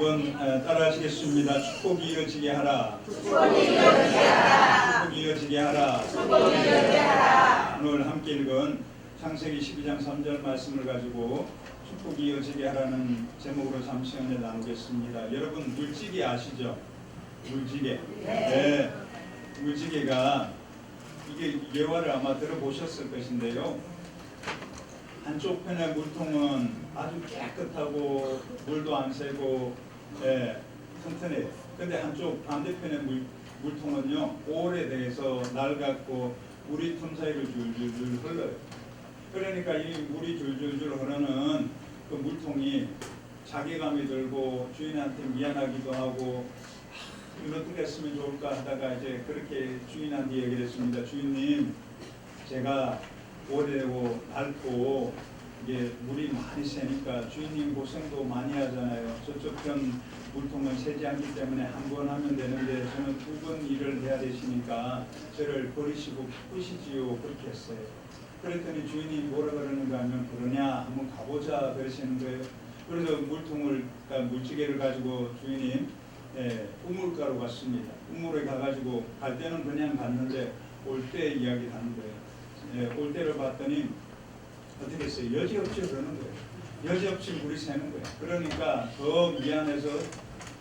한번 따라하시겠습니다. 축복이 이어지게 하라. 축복이 이어지게 하라. 축복이 이어지게 하라. 축복이 이어지게 하라. 오늘 함께 읽은 창세기 12장 3절 말씀을 가지고 축복이 이어지게 하라는 제목으로 잠시 은혜 나누겠습니다. 여러분 물지개 아시죠? 물지개. 네. 물지개가 이게 예화를 아마 들어보셨을 것인데요. 한쪽 편의 물통은 아주 깨끗하고 물도 안 새고 튼튼해요. 근데 한쪽 반대편의 물통은요 오래돼서 낡았고 물이 틈 사이로 줄줄줄 흘러요. 그러니까 이 물이 줄줄줄 흐르는 그 물통이 자괴감이 들고 주인한테 미안하기도 하고 이걸 어떻게 했으면 좋을까 하다가 이제 그렇게 주인한테 얘기를 했습니다. 주인님, 제가 오래되고 낡고 이게 물이 많이 새니까 주인님 고생도 많이 하잖아요. 저쪽 편 물통은 새지 않기 때문에 한 번 하면 되는데 저는 두 번 일을 해야 되시니까 저를 버리시고 바꾸시지요. 그렇게 했어요. 그랬더니 주인이 뭐라 그러는가 하면 그러냐 한번 가보자 그러시는 거예요. 그래서 물지개를 가지고 주인님 우물가로 갔습니다. 우물에 가가지고 갈 때는 그냥 갔는데 올 때 이야기를 하는 거예요. 올 때를 봤더니 어떻게 했어요? 여지없이 그러는 거예요. 여지없이 물이 새는 거예요. 그러니까 더 미안해서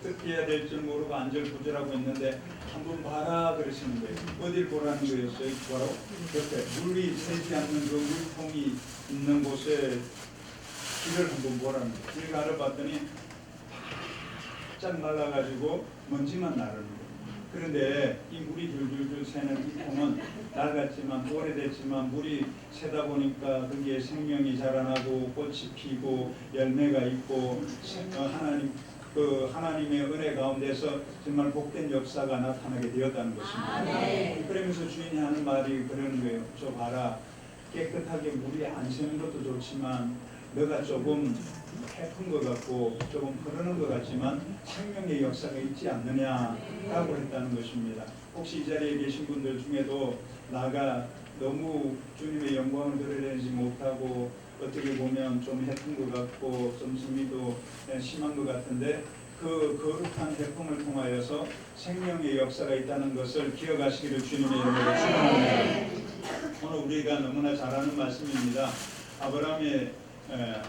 어떻게 해야 될 줄 모르고 안절부절하고 있는데 한번 봐라 그러시는 거예요. 어딜 보라는 거였어요? 바로 옆에 물이 새지 않는 그 물통이 있는 곳에 길을 한번 보라는 거예요. 길을 알아봤더니 바짝 말라가지고 먼지만 나르는 거예요. 그런데 이 물이 줄줄줄 새는 이 통은 낡았지만 오래됐지만 물이 새다 보니까 거기에 생명이 자라나고 꽃이 피고 열매가 있고 하나님의 은혜 가운데서 정말 복된 역사가 나타나게 되었다는 것입니다. 그러면서 주인이 하는 말이 그러는 거예요. 저 봐라, 깨끗하게 물이 안 새는 것도 좋지만 너가 조금 해픈 것 같고 조금 흐르는 것 같지만 생명의 역사가 있지 않느냐라고 했다는 것입니다. 혹시 이 자리에 계신 분들 중에도 나가 너무 주님의 영광을 드러내지 못하고 어떻게 보면 좀 해픈 것 같고 좀 승리도 심한 것 같은데 그 거룩한 해품을 통하여서 생명의 역사가 있다는 것을 기억하시기를 주님의 이름으로 축원합니다. 오늘 우리가 너무나 잘 아는 말씀입니다. 아브라함의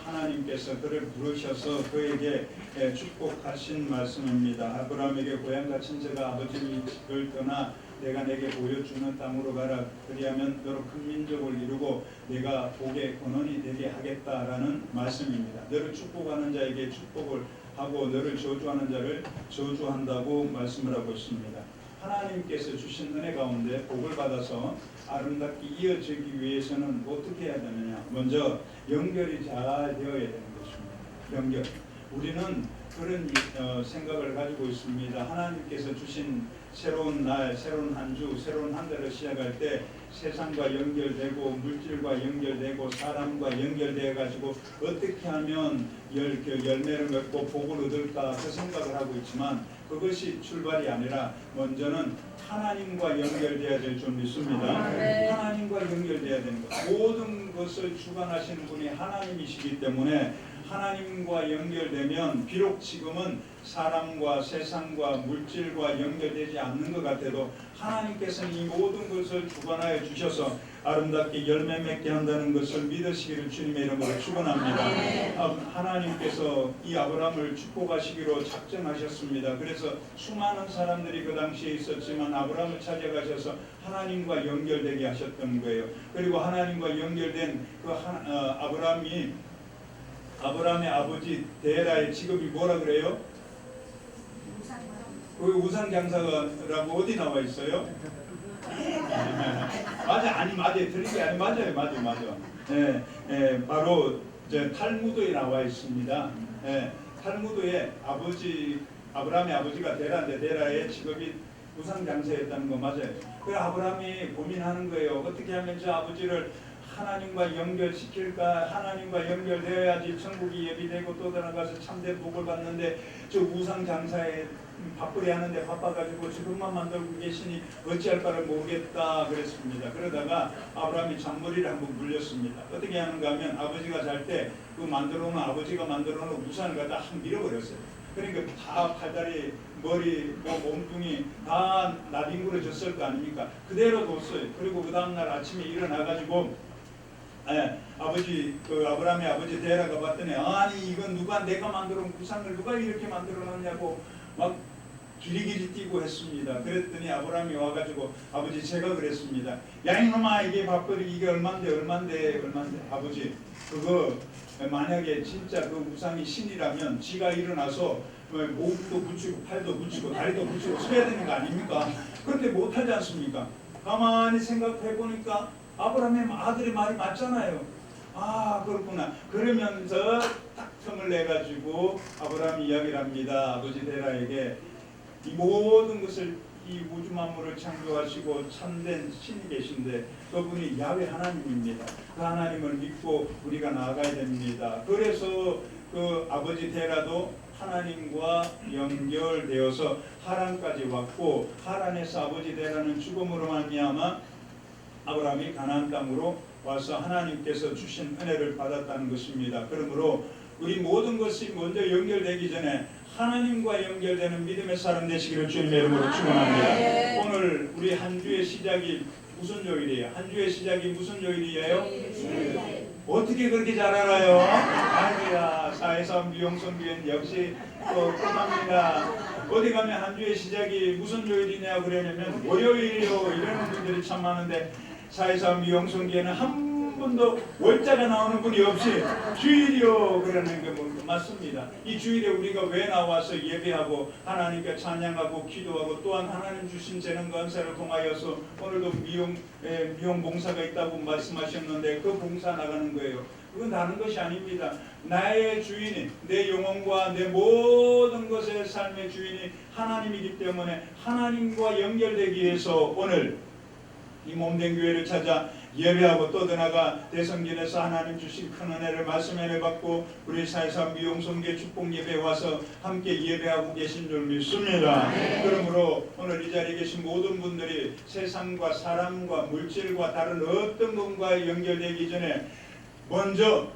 하나님께서 그를 부르셔서 그에게 축복하신 말씀입니다. 아브라함에게 고향과 친척과 아버지의 집을 떠나 내가 내게 보여주는 땅으로 가라. 그리하면 너로 큰 민족을 이루고 내가 복의 근원이 되게 하겠다라는 말씀입니다. 너를 축복하는 자에게 축복을 하고 너를 저주하는 자를 저주한다고 말씀을 하고 있습니다. 하나님께서 주신 은혜 가운데 복을 받아서 아름답게 이어지기 위해서는 어떻게 해야 되느냐? 먼저 연결이 잘 되어야 되는 것입니다. 연결. 우리는 그런 생각을 가지고 있습니다. 하나님께서 주신 새로운 날, 새로운 한 주, 새로운 한 달을 시작할 때 세상과 연결되고 물질과 연결되고 사람과 연결되어 가지고 어떻게 하면 열매를 맺고 복을 얻을까 그 생각을 하고 있지만 그것이 출발이 아니라 먼저는 하나님과 연결되어야 될 줄 믿습니다. 하나님과 연결되어야 되는 것. 모든 것을 주관하시는 분이 하나님이시기 때문에 하나님과 연결되면 비록 지금은 사람과 세상과 물질과 연결되지 않는 것 같아도 하나님께서는 이 모든 것을 주관하여 주셔서 아름답게 열매 맺게 한다는 것을 믿으시기를 주님의 이름으로 축원합니다. 하나님께서 이 아브라함을 축복하시기로 작정하셨습니다. 그래서 수많은 사람들이 그 당시에 있었지만 아브라함을 찾아가셔서 하나님과 연결되게 하셨던 거예요. 그리고 하나님과 연결된 그 아브라함의 아버지 데라의 직업이 뭐라 그래요? 그 우상장사라고 어디 나와 있어요? 맞아요. 들린 게 아니 맞아요. 바로 탈무드에 나와 있습니다. 탈무드에 아브라함의 아버지가 데라인데 데라의 직업이 우상장사였다는 거 맞아요. 그 아브라함이 고민하는 거예요. 어떻게 하면 저 아버지를 하나님과 연결시킬까? 하나님과 연결되어야지 천국이 예비되고 또 나아가서 참된 복을 받는데 저 우상 장사에 바쁘게 하는데 바빠가지고 지금만 만들고 계시니 어찌할까를 모르겠다 그랬습니다. 그러다가 아브라함이 잔머리를 한번 물렸습니다. 어떻게 하는가 하면 아버지가 잘 때 그 아버지가 만들어 놓은 우상을 갖다 한 밀어버렸어요. 그러니까 다 팔다리, 머리, 몸뚱이 다 나뒹굴어졌을 거 아닙니까? 그대로 뒀어요. 그리고 그 다음날 아침에 일어나가지고 아버지 그 아브라함의 아버지 데라가 봤더니 아니 이건 누가 내가 만들어 놓은 우상을 누가 이렇게 만들어 놨냐고 막 기리기리 뛰고 했습니다. 그랬더니 아브라함이 와가지고 아버지 제가 그랬습니다. 야 이놈아 이게 밥벌이 이게 얼만데 아버지 그거 만약에 진짜 그 우상이 신이라면 지가 일어나서 목도 붙이고 팔도 붙이고 다리도 붙이고 서야 되는 거 아닙니까? 그런데 못하지 않습니까? 가만히 생각해 보니까 아브라함의 아들의 말이 맞잖아요. 아 그렇구나. 그러면서 딱 틈을 내가지고 아브라함이 이야기를 합니다. 아버지 데라에게 이 모든 것을 이 우주 만물을 창조하시고 참된 신이 계신데 그분이 야훼 하나님입니다. 그 하나님을 믿고 우리가 나아가야 됩니다. 그래서 그 아버지 데라도 하나님과 연결되어서 하란까지 왔고 하란에서 아버지 데라는 죽음으로 말미암아 아브라함이 가나안 땅으로 와서 하나님께서 주신 은혜를 받았다는 것입니다. 그러므로 우리 모든 것이 먼저 연결되기 전에 하나님과 연결되는 믿음의 사람 되시기를 주님의 이름으로 축원합니다. 오늘 우리 한 주의 시작이 무슨 요일이에요? 한 주의 시작이 무슨 요일이에요? 어떻게 그렇게 잘 알아요? 아니야, 4.23 미용성교회는 역시 또 끝납니다. 어디 가면 한 주의 시작이 무슨 요일이냐 그러냐면 월요일이요 이러는 분들이 참 많은데 4.23 미용성교회는 한 분도 월자가 나오는 분이 없이 주일이요 그러는 게 맞습니다. 이 주일에 우리가 왜 나와서 예배하고 하나님께 찬양하고 기도하고 또한 하나님 주신 재능과 은사를 통하여서 오늘도 미용 봉사가 있다고 말씀하셨는데 그 봉사 나가는 거예요. 그건 다른 것이 아닙니다. 나의 주인이 내 영혼과 내 모든 것의 삶의 주인이 하나님이기 때문에 하나님과 연결되기 위해서 오늘 이 몸된 교회를 찾아 예배하고 또 나아가 대성전에서 하나님 주신 큰 은혜를 말씀에 받고 우리 4.23 미용성교 축복 예배에 와서 함께 예배하고 계신 줄 믿습니다. 그러므로 오늘 이 자리에 계신 모든 분들이 세상과 사람과 물질과 다른 어떤 것과 연결되기 전에 먼저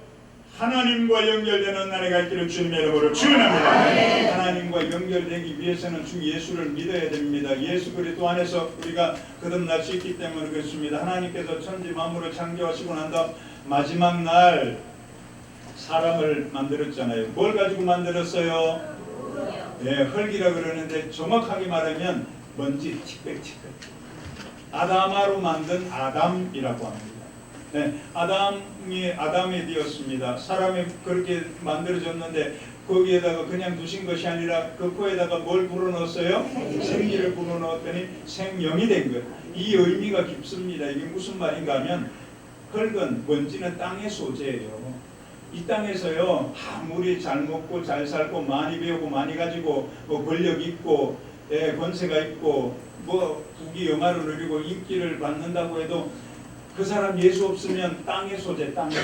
하나님과 연결되는 날이 갈 길을 주님의 이름으로 축원합니다. 하나님과 연결되기 위해서는 주 예수를 믿어야 됩니다. 예수 그리스도 안에서 우리가 거듭날 수 있기 때문에 그렇습니다. 하나님께서 천지 만물을 창조하시고 난 다음 마지막 날 사람을 만들었잖아요. 뭘 가지고 만들었어요? 네, 흙이라 그러는데 정확하게 말하면 먼지 티끌티끌 아담아로 만든 아담이라고 합니다. 네, 아담이 되었습니다. 사람이 그렇게 만들어졌는데 거기에다가 그냥 두신 것이 아니라 그 코에다가 뭘 불어넣었어요? 생기를 불어넣었더니 생명이 된 거예요. 이 의미가 깊습니다. 이게 무슨 말인가 하면 흙은 먼지는 땅의 소재예요. 이 땅에서요 아무리 잘 먹고 잘 살고 많이 배우고 많이 가지고 권력 있고 권세가 있고 국위 영화를 누리고 인기를 받는다고 해도 그 사람 예수 없으면 땅의 존재밖에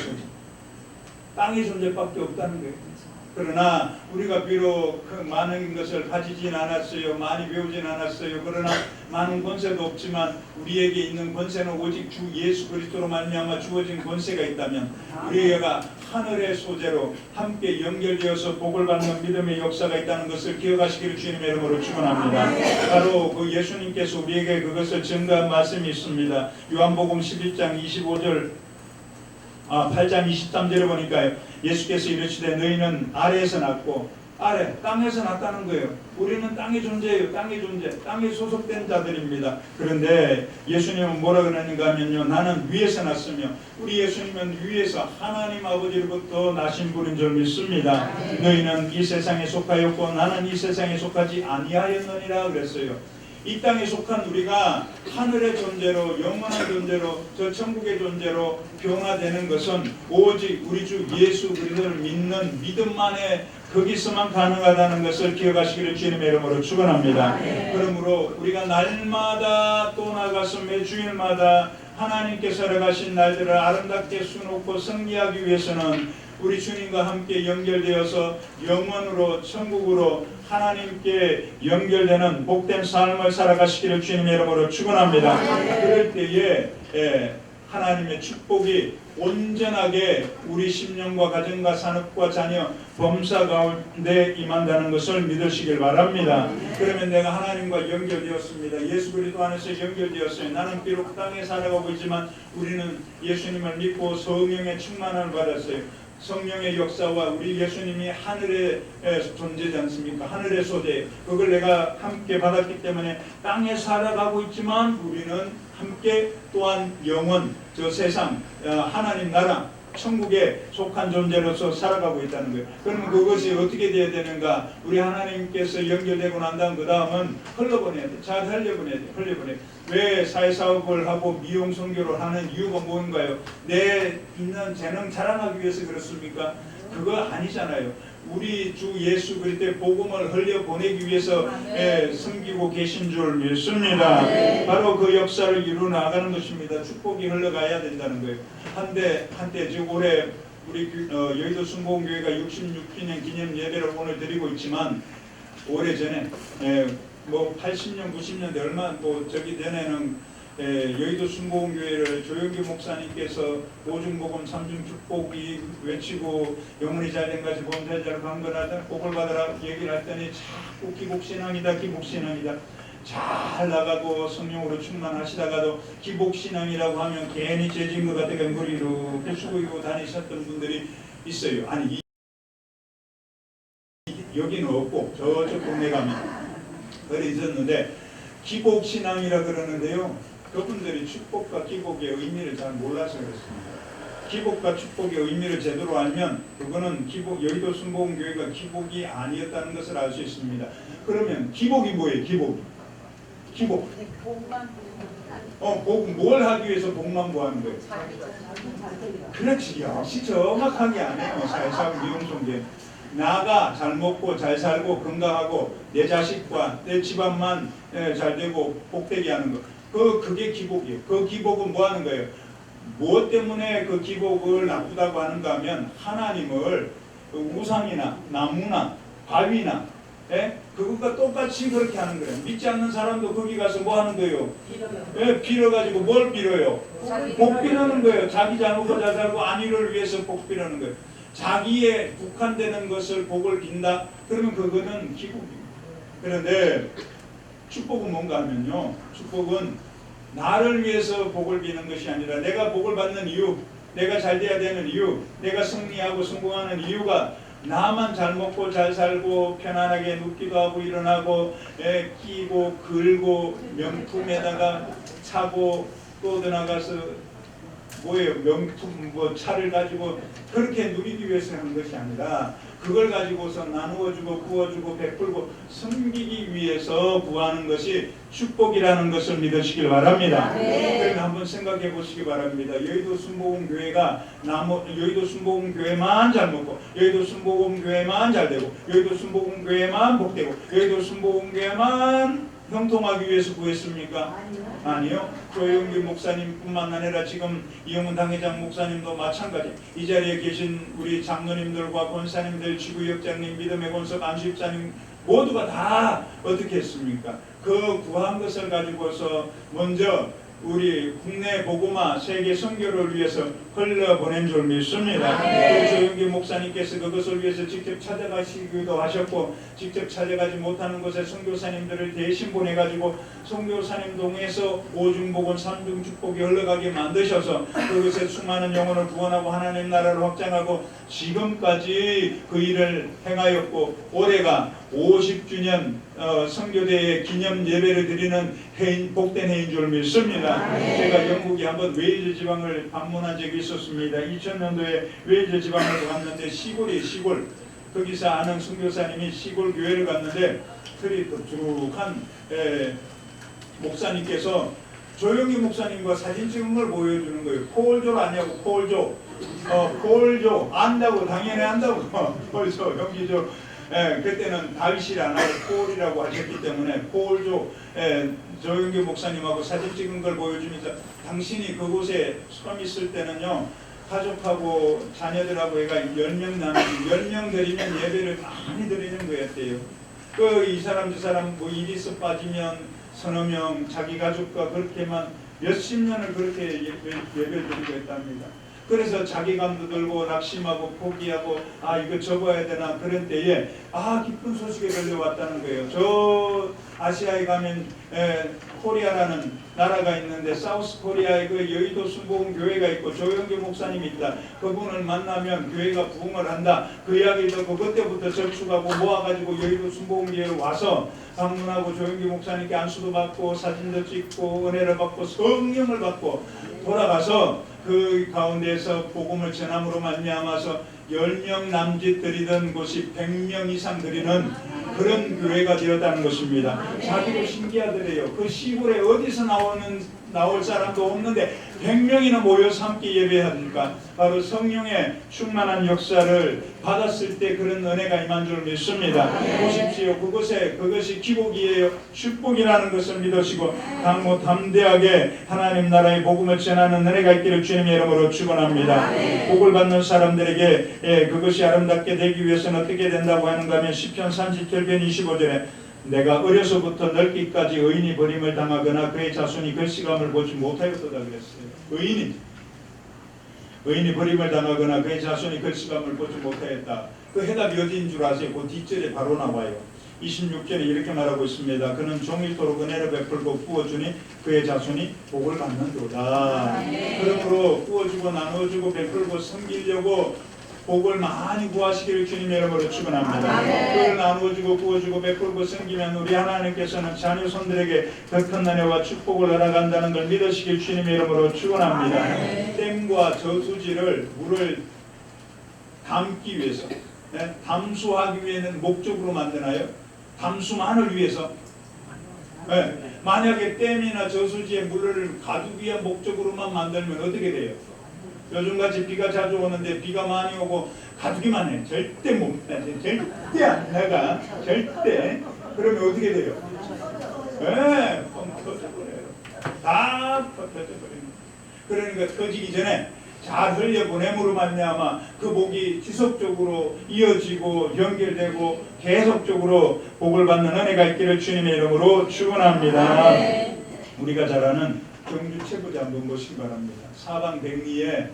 없다는 거예요. 그러나 우리가 비록 그 많은 것을 가지진 않았어요. 많이 배우진 않았어요. 그러나 많은 권세도 없지만 우리에게 있는 권세는 오직 주 예수 그리스도로 말미암아 주어진 권세가 있다면 우리가 하늘의 소재로 함께 연결되어서 복을 받는 믿음의 역사가 있다는 것을 기억하시기를 주님의 이름으로 축원합니다. 바로 그 예수님께서 우리에게 그것을 증거한 말씀이 있습니다. 요한복음 11장 25절 8장 23절에 보니까요. 예수께서 이르시되 너희는 아래에서 났고 땅에서 났다는 거예요. 우리는 땅의 존재예요. 땅의 존재, 땅에 소속된 자들입니다. 그런데 예수님은 뭐라 그러는가 하면요. 나는 위에서 났으며 우리 예수님은 위에서 하나님 아버지로부터 나신 분인 줄 믿습니다. 너희는 이 세상에 속하였고 나는 이 세상에 속하지 아니하였느니라 그랬어요. 이 땅에 속한 우리가 하늘의 존재로 영원한 존재로 저 천국의 존재로 변화되는 것은 오직 우리 주 예수 그리스도를 믿는 믿음만에 거기서만 가능하다는 것을 기억하시기를 주님의 이름으로 축원합니다. 그러므로 우리가 날마다 또 나가서 매 주일마다 하나님께서 허락하신 날들을 아름답게 수놓고 승리하기 위해서는 우리 주님과 함께 연결되어서 영원으로 천국으로 하나님께 연결되는 복된 삶을 살아가시기를 주님의 이름으로 축원합니다. 그럴 때에 하나님의 축복이 온전하게 우리 심령과 가정과 산업과 자녀 범사 가운데 임한다는 것을 믿으시길 바랍니다. 그러면 내가 하나님과 연결되었습니다. 예수 그리스도 안에서 연결되었어요. 나는 비록 땅에 살아가고 있지만 우리는 예수님을 믿고 성령의 충만함을 받았어요. 성령의 역사와 우리 예수님이 하늘에 존재지 않습니까? 하늘의 소재, 그걸 내가 함께 받았기 때문에 땅에 살아가고 있지만 우리는 함께 또한 영원, 저 세상, 하나님 나라, 천국에 속한 존재로서 살아가고 있다는 거예요. 그러면 그것이 어떻게 되어야 되는가? 우리 하나님께서 연결되고 난 다음 그 다음은 흘러보내야 돼. 잘 흘려보내야 돼. 흘려보내야 돼. 왜 사회사업을 하고 미용 선교를 하는 이유가 뭔가요? 내 있는 재능 자랑하기 위해서 그렇습니까? 그거 아니잖아요. 우리 주 예수 그리스도의 복음을 흘려보내기 위해서 섬기고 계신 줄 믿습니다. 바로 그 역사를 이루 나가는 것입니다. 축복이 흘러가야 된다는 거예요. 한때 지금 올해 우리 여의도 순복음교회가 66주년 기념 예배를 오늘 드리고 있지만 오래전에 뭐 80년 90년대 얼마 뭐 저기 전에는 여의도 순복음교회를 조영기 목사님께서 오중복음 삼중축복이 외치고 영혼이 잘된 것이 범사자를 강건하다 복을 받으라 얘기를 했더니 자꾸 기복신앙이다 기복신앙이다 잘 나가고 성령으로 충만하시다가도 기복신앙이라고 하면 괜히 죄진 것 같아서 머리 이렇게 숙이고 다니셨던 분들이 있어요. 아니 여기는 없고 저쪽 동네 가면 그래 있었는데 기복신앙이라 그러는데요. 그분들이 축복과 기복의 의미를 잘 몰라서 그렇습니다. 기복과 축복의 의미를 제대로 알면 그거는 여의도 순복음교회가 기복이 아니었다는 것을 알 수 있습니다. 그러면 기복이 뭐예요? 기복. 뭘 하기 위해서 복만 구하는 거예요? 그렇지. 역시 정확하게 안 해요. 사회사업 미용성계. 나가 잘 먹고 잘 살고 건강하고 내 자식과 내 집안만 잘 되고 복되게 하는 것. 그게 기복이에요. 그 기복은 뭐 하는 거예요? 무엇 때문에 그 기복을 나쁘다고 하는가 하면 하나님을 우상이나 나무나 바위나 그것과 똑같이 그렇게 하는 거예요. 믿지 않는 사람도 거기 가서 뭐 하는 거예요? 빌어가지고 뭘 빌어요? 복 빌어는 거예요. 자기 잘 먹고 잘 살고 안위를 위해서 복 빌어는 거예요. 자기에 국한되는 것을 복을 빈다? 그러면 그거는 기복입니다. 그런데 축복은 뭔가 하면요. 축복은 나를 위해서 복을 비는 것이 아니라 내가 복을 받는 이유, 내가 잘 돼야 되는 이유, 내가 승리하고 성공하는 이유가 나만 잘 먹고 잘 살고 편안하게 눕기도 하고 일어나고 끼고 걸고 명품에다가 차고 또 나가서 뭐예요? 명품 뭐 차를 가지고 그렇게 누리기 위해서 하는 것이 아니라 그걸 가지고서 나누어주고 구워주고 베풀고 섬기기 위해서 구하는 것이 축복이라는 것을 믿으시길 바랍니다. 그러면 한번 생각해 보시기 바랍니다. 여의도 순복음교회가 여의도 순복음교회만 잘 먹고 여의도 순복음교회만 잘 되고 여의도 순복음교회만 복되고 여의도 순복음교회만 형통하기 위해서 구했습니까? 아니요. 조영기 목사님뿐만 아니라 지금 이영훈 당회장 목사님도 마찬가지. 이 자리에 계신 우리 장로님들과 권사님들, 지구역장님, 믿음의 권석 안수집사님 모두가 다 어떻게 했습니까? 그 구한 것을 가지고서 먼저 우리 국내 복음화 세계 선교를 위해서 흘려보낸 줄 믿습니다. 또 조영기 목사님께서 그것을 위해서 직접 찾아가시기도 하셨고 직접 찾아가지 못하는 곳에 선교사님들을 대신 보내가지고 선교사님 동에서 오중복음 삼중축복이 흘러가게 만드셔서 그것에 수많은 영혼을 구원하고 하나님 나라를 확장하고 지금까지 그 일을 행하였고 올해가 50주년 선교대의 기념 예배를 드리는 복된 해인 줄 믿습니다. 제가 영국에 한번 웨일즈 지방을 방문한 적이 있었습니다. 2000년도에 웨일즈 지방을 갔는데 시골 거기서 아는 선교사님이 시골 교회를 갔는데 그리 독특한 목사님께서 조영기 목사님과 사진 찍은 걸 보여주는 거예요. 폴조 아니냐고 폴조. 폴조 안다고 당연히 안다고 폴조 형기조. 그때는 다윗이 안 하고 폴이라고 하셨기 때문에 폴조 조영기 목사님하고 사진 찍은 걸 보여주면서 당신이 그곳에 처음 있을 때는요 가족하고 자녀들하고 애가 10명 나면 10명 드리면 예배를 많이 드리는 거였대요. 이 사람 저 사람 뭐 일이 있어 빠지면 서너 명 자기 가족과 그렇게만 몇십 년을 그렇게 예배드리고 했답니다. 그래서 자기감도 들고 낙심하고 포기하고 이거 접어야 되나 그런 때에 기쁜 소식에 걸려왔다는 거예요. 저 아시아에 가면 코리아라는 나라가 있는데 사우스 코리아에 그 여의도 순복음 교회가 있고 조영규 목사님이 있다. 그분을 만나면 교회가 부흥을 한다. 그 이야기를 듣고 그때부터 접촉하고 모아가지고 여의도 순복음 교회에 와서 방문하고 조영규 목사님께 안수도 받고 사진도 찍고 은혜를 받고 성령을 받고 돌아가서 그 가운데서 복음을 전함으로 말미암아서 10명 남짓 드리던 곳이 100명 이상 드리는 그런 교회가 되었다는 것입니다. 자기도 신기하더래요. 그 시골에 어디서 나올 사람도 없는데 100명이나 모여서 함께 예배하니까 바로 성령의 충만한 역사를 받았을 때 그런 은혜가 임한 줄 믿습니다. 보십시오. 그것이 기복이에요. 축복이라는 것을 믿으시고 강모 담대하게 하나님 나라의 복음을 전하는 은혜가 있기를 주님의 이름으로 축원합니다. 복을 받는 사람들에게 그것이 아름답게 되기 위해서는 어떻게 된다고 하는가 하면 시편 37편 25절에 내가 어려서부터 늙기까지 의인이 버림을 당하거나 그의 자손이 글씨감을 보지 못하였다 그랬어요. 의인이 버림을 당하거나 그의 자손이 글씨감을 보지 못하였다. 그 해답이 어디인 줄 아세요? 그 뒷절에 바로 나와요. 26절에 이렇게 말하고 있습니다. 그는 종일토록 은혜를 베풀고 구워주니 그의 자손이 복을 받는도다. 그러므로 구워주고 나눠주고 베풀고 섬기려고 복을 많이 구하시기를 주님의 이름으로 축원합니다. 그걸 나누어주고 구워주고 베풀고 섬기면 우리 하나님께서는 자녀 손들에게 더 큰 은혜와 축복을 허락한다는 걸 믿으시길 주님의 이름으로 축원합니다. 댐과 저수지를 물을 담기 위해서 담수하기 위해는 목적으로 만드나요? 담수만을 위해서. 만약에 댐이나 저수지에 물을 가두기 위한 목적으로만 만들면 어떻게 돼요? 요즘같이 비가 자주 오는데 비가 많이 오고 가두기만 해. 절대 못 나지. 절대 안 나가. 절대. 그러면 어떻게 돼요? 뻥 터져버려요. 다 터져버리는. 그러니까 터지기 전에 잘 흘려보냄으로 말미암아 그 복이 지속적으로 이어지고 연결되고 계속적으로 복을 받는 은혜가 있기를 주님의 이름으로 축원합니다. 우리가 잘 아는 경주 최고자 한번 보시기 바랍니다. 사방백리에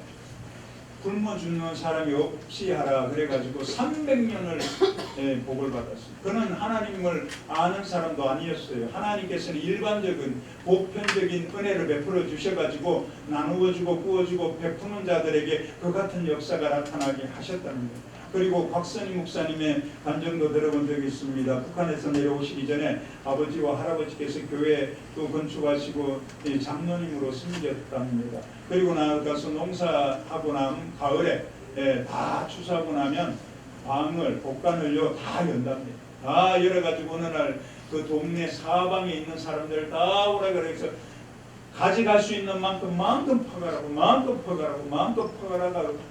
굶어 죽는 사람이 없이 하라 그래가지고 300년을 복을 받았어요. 그는 하나님을 아는 사람도 아니었어요. 하나님께서는 일반적인 보편적인 은혜를 베풀어 주셔가지고 나누어주고 구워주고 베푸는 자들에게 그 같은 역사가 나타나게 하셨답니다. 그리고 곽선희 목사님의 간증도 들어본 적이 있습니다. 북한에서 내려오시기 전에 아버지와 할아버지께서 교회 또 건축하시고 장로님으로 섬겼답니다. 그리고 나가서 농사하고 난 가을에 다 추수하고 나면 방을 복간을요 다 연답니다. 다 열어가지고 어느 날 그 동네 사방에 있는 사람들 다 오라 그래서 가져갈 수 있는 만큼 퍼가라고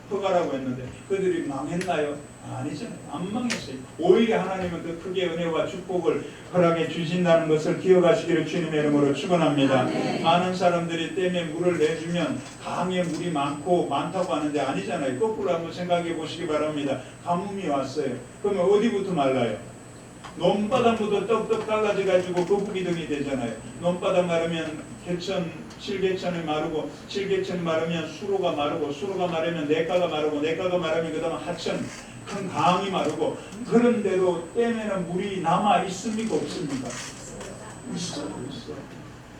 퍼가라고 했는데 그들이 망했나요? 아니잖아요. 안 망했어요. 오히려 하나님은 더 크게 은혜와 축복을 허락해 주신다는 것을 기억하시기를 주님의 이름으로 축원합니다. 많은 사람들이 댐에 물을 내주면 강에 물이 많다고 하는데 아니잖아요. 거꾸로 한번 생각해 보시기 바랍니다. 가뭄이 왔어요. 그러면 어디부터 말라요? 논바닥부터 떡떡 달라져가지고 거북이등이 되잖아요. 논바닥 마르면 칠개천이 마르고 칠개천이 마르면 수로가 마르고 수로가 마르면 냇가가 마르고 냇가가 마르면 그 다음 하천 큰 강이 마르고 그런데도 댐에는 물이 남아 있습니까 없습니까?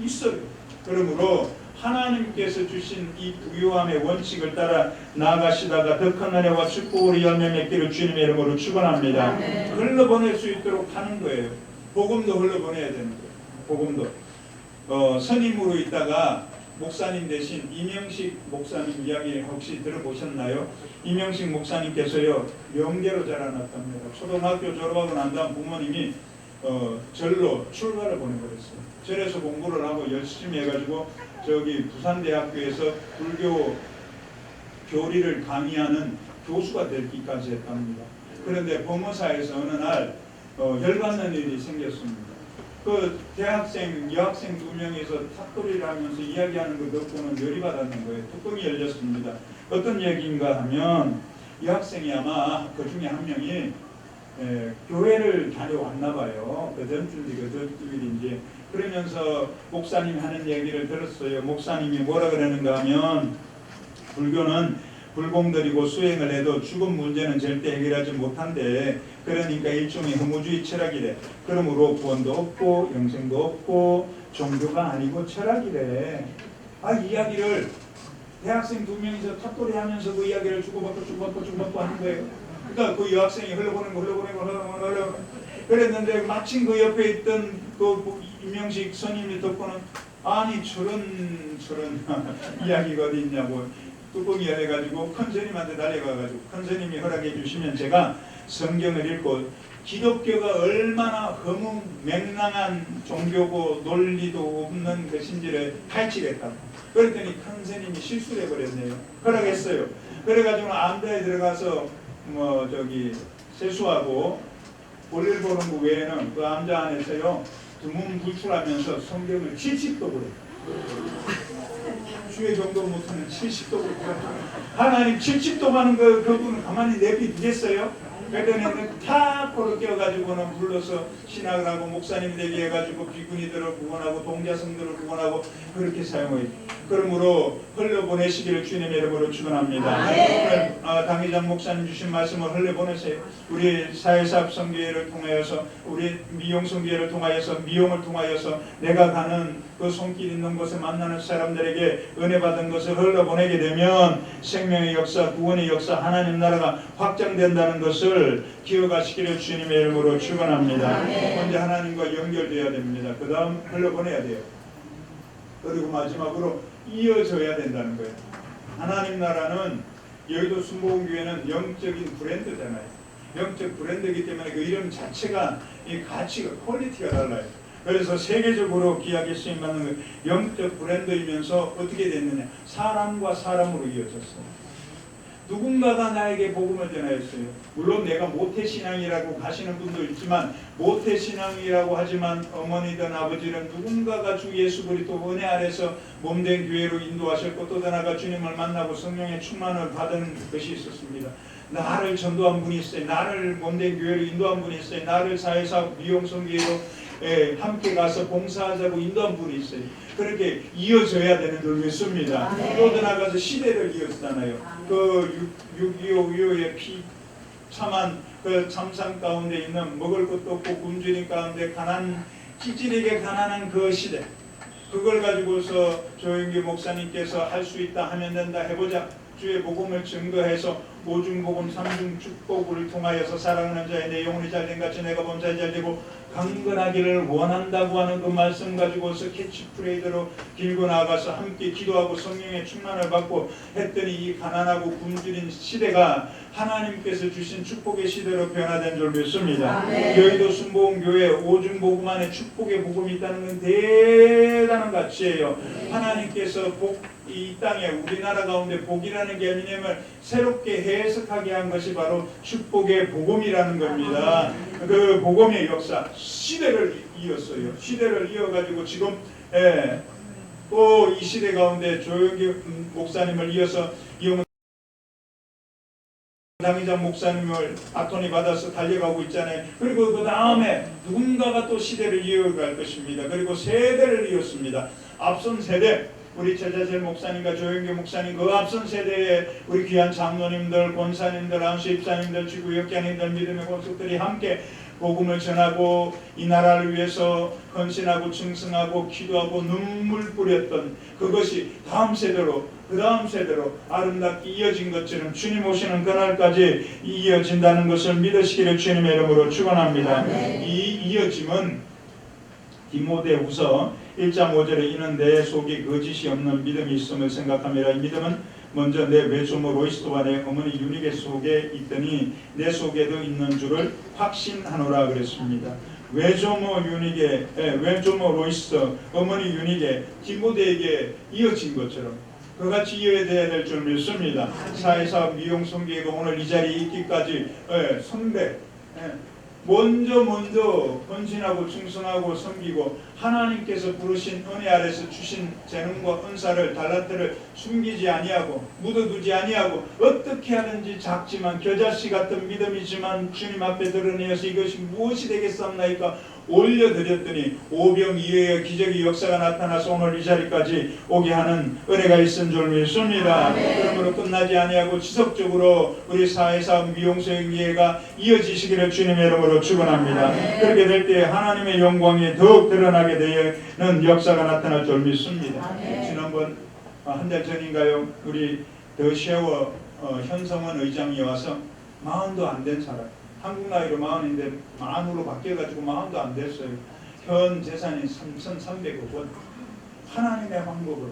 있어요. 그러므로 하나님께서 주신 이 부유함의 원칙을 따라 나아가시다가 더 큰 은혜와 축복으로 열매 맺기를 주님의 이름으로 축원합니다. 흘러보낼 수 있도록 하는 거예요. 복음도 흘러보내야 되는 거예요. 복음도. 선임으로 있다가 목사님 대신 이명식 목사님 이야기 혹시 들어보셨나요? 이명식 목사님께서요 명계로 자라났답니다. 초등학교 졸업하고 난 다음 부모님이 절로 출가를 보내버렸어요. 절에서 공부를 하고 열심히 해가지고 저기 부산대학교에서 불교 교리를 강의하는 교수가 되기까지 했답니다. 그런데 법무사에서 어느 날 열받는 일이 생겼습니다. 그 대학생, 여학생 2명이서 탑돌이를 하면서 이야기하는 거 듣고는 열이 받았는 거예요. 뚜껑이 열렸습니다. 어떤 얘기인가 하면 여학생이 아마 그 중에 한 명이 교회를 다녀왔나 봐요. 그 전주일인지. 그러면서 목사님이 하는 얘기를 들었어요. 목사님이 뭐라 그러는가 하면 불교는 불공들이고 수행을 해도 죽음 문제는 절대 해결하지 못한대. 그러니까 일종의 허무주의 철학이래. 그러므로 구원도 없고 영생도 없고 종교가 아니고 철학이래. 이야기를 대학생 2명이서 탑돌이 하면서 그 이야기를 주고받고 하는 거예요. 그러니까 그 여학생이 흘러보내고 그랬는데 마침 그 옆에 있던 그 임명식 스님이 듣고는 아니 저런 이야기가 어디 있냐고 뚜껑이 열려가지고 큰 스님한테 달려가가지고 큰 스님이 허락해 주시면 제가 성경을 읽고 기독교가 얼마나 허무맹랑한 종교고 논리도 없는 것인지를 파헤치겠다고. 그랬더니 큰 스님이 실수를 해버렸네요. 허락했어요. 그래가지고 암자에 들어가서 세수하고 볼일 보는 거 외에는 그 암자 안에서요 드문 불출하면서 성경을 70도 그래요. 주의 정도 못하는 70도 그래요. 하나님 70도 가는 그분은 가만히 내비두겠어요? 그랬더니 탁 코를 끼워가지고는 불러서 신학을 하고 목사님 되게 해가지고 비구니들을 구원하고 동자성들을 구원하고 그렇게 사용해요. 그러므로 흘려보내시기를 주님의 이름으로 축원합니다. 오늘 당회장 목사님 주신 말씀을 흘려보내세요. 우리 사회사업 선교회를 통하여서 우리 미용 선교회를 통하여서 미용을 통하여서 내가 가는 그 손길 있는 곳에 만나는 사람들에게 은혜 받은 것을 흘려보내게 되면 생명의 역사, 구원의 역사, 하나님 나라가 확장된다는 것을 기억하시기를 주님의 이름으로 축원합니다. 먼저 하나님과 연결되어야 됩니다. 그 다음 흘려보내야 돼요. 그리고 마지막으로 이어져야 된다는 거예요. 하나님 나라는 여의도 순복음교회는 영적인 브랜드잖아요. 영적 브랜드이기 때문에 그 이름 자체가 이 가치가 퀄리티가 달라요. 그래서 세계적으로 귀하게 쓰임받는 영적 브랜드이면서 어떻게 됐느냐, 사람과 사람으로 이어졌어요. 누군가가 나에게 복음을 전하였어요. 물론 내가 모태신앙이라고 가시는 분도 있지만 모태신앙이라고 하지만 어머니든 아버지는 누군가가 주 예수 그리스도 은혜 아래서 몸된 교회로 인도하셨고 또 하나가 주님을 만나고 성령의 충만을 받은 것이 있었습니다. 나를 전도한 분이 있어요. 나를 몸된 교회로 인도한 분이 있어요. 나를 사회사업 미용성교회로 함께 가서 봉사하자고 인도한 분이 있어요. 그렇게 이어져야 되는 줄 믿습니다. 또 나가서 시대를 이었잖아요. 그 6.25 비참한 그 참상 가운데 있는 먹을 것도 없고 굶주린 가운데 찌질하게 가난한 그 시대, 그걸 가지고서 조영기 목사님께서 할 수 있다 하면 된다 해보자. 주의 복음을 증거해서 오중복음 삼중축복을 통하여서 사랑하는 자의 내 영혼이 잘된 같이 내가 범사에 잘되고 강건하기를 원한다고 하는 그 말씀 가지고서 캐치프레이드로 길고 나가서 함께 기도하고 성령의 충만을 받고 했더니 이 가난하고 굶주린 시대가 하나님께서 주신 축복의 시대로 변화된 줄 믿습니다. 여의도 순복음교회 오중복음 안에 축복의 복음이 있다는 건 대단한 가치예요. 하나님께서 이 땅에 우리나라 가운데 복이라는 개념을 새롭게 해석하게 한 것이 바로 축복의 복음이라는 겁니다. 그 복음의 역사, 시대를 이었어요. 시대를 이어가지고 지금 또 이 시대 가운데 조영기 목사님을 이어서 이용은 당회장 목사님을 아토니 받아서 달려가고 있잖아요. 그리고 그 다음에 누군가가 또 시대를 이어갈 것입니다. 그리고 세대를 이었습니다. 앞선 세대, 우리 최자재 목사님과 조영기 목사님, 그 앞선 세대에 우리 귀한 장로님들, 권사님들, 안수 입사님들, 지구 역장님들, 믿음의 권속들이 함께 복음을 전하고 이 나라를 위해서 헌신하고 충성하고 기도하고 눈물 뿌렸던 그것이 다음 세대로, 그 다음 세대로 아름답게 이어진 것처럼 주님 오시는 그날까지 이어진다는 것을 믿으시기를 주님의 이름으로 축원합니다. 이 이어짐은 디모데후서 1장 5절에 이는 내 속에 거짓이 없는 믿음이 있음을 생각하며 이 믿음은 먼저 내 외조모 로이스와 내 어머니 유니게 속에 있더니 내 속에도 있는 줄을 확신하노라 그랬습니다. 외조모 유니게, 외조모 로이스, 어머니 유니게 디모데에게 이어진 것처럼 그같이 이어져야 될 줄 믿습니다. 사회사업 미용성계가 오늘 이 자리에 있기까지 선배 먼저 헌신하고 충성하고 섬기고 하나님께서 부르신 은혜 아래서 주신 재능과 은사를 달란트를 숨기지 아니하고 묻어두지 아니하고 어떻게 하든지 작지만 겨자씨 같은 믿음이지만 주님 앞에 드러내어서 이것이 무엇이 되겠사옵나이까 올려드렸더니 오병이어의 기적의 역사가 나타나서 오늘 이 자리까지 오게 하는 은혜가 있은 줄 믿습니다. 그러므로 끝나지 아니하고 지속적으로 우리 사회사업 미용생계가 이어지시기를 주님의 이름으로 축원합니다. 그렇게 될 때 하나님의 영광이 더욱 드러나게 되는 역사가 나타날 줄 믿습니다. 지난번 한 달 전인가요? 우리 더 쉐워 현성원 의장이 와서 40도 안 된 사람, 한국 나이로 40인데 만으로 바뀌어가지고 40도 안 됐어요. 현 재산이 3,300억 원. 하나님의 방법으로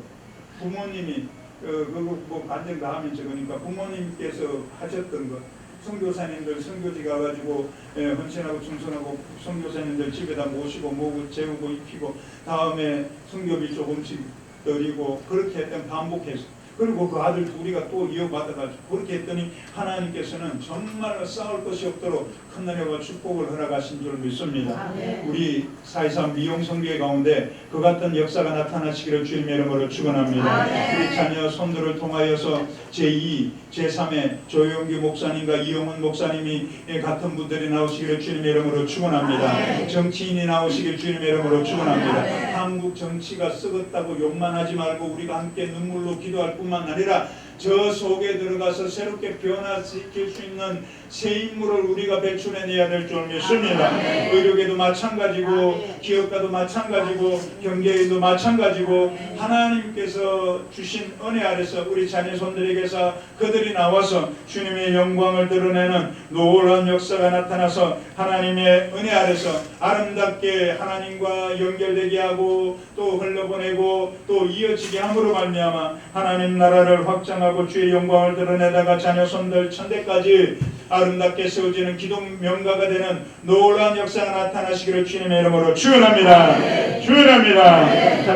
부모님이 그거 뭐 간증 다 하면 적으니까 부모님께서 하셨던 것, 선교사님들 선교지 가가지고 헌신하고 충성하고 선교사님들 집에다 모시고 모으고 재우고 입히고 다음에 선교비 조금씩 드리고 그렇게 했던 반복해서 그리고 그 아들 둘이가 또 이어받아가지고 그렇게 했더니 하나님께서는 정말로 싸울 것이 없도록 큰 은혜와 축복을 허락하신 줄 믿습니다. 우리 사회상 미용성교회 가운데 그 같은 역사가 나타나시기를 주님의 이름으로 축원합니다. 우리 자녀 손들을 통하여서 제2, 제3의 조용기 목사님과 이용훈 목사님이 같은 분들이 나오시기를 주님의 이름으로 축원합니다. 정치인이 나오시길 주님의 이름으로 축원합니다. 한국 정치가 썩었다고 욕만 하지 말고 우리가 함께 눈물로 기도할 뿐만 아니라 저 속에 들어가서 새롭게 변화시킬 수 있는 새 인물을 우리가 배출해내야 될 줄 믿습니다. 의료계도 마찬가지고 기업가도 마찬가지고 경제인도 마찬가지고 하나님께서 주신 은혜 아래서 우리 자녀손들에게서 그들이 나와서 주님의 영광을 드러내는 놀라운 역사가 나타나서 하나님의 은혜 아래서 아름답게 하나님과 연결되게 하고 또 흘러보내고 또 이어지게 함으로 말미암아 하나님 나라를 확장하고 주의 영광을 드러내다가 자녀손들 천대까지 아름답게 세워지는 기독 명가가 되는 놀라운 역사가 나타나시기를 주님의 이름으로 축원합니다. 축원합니다.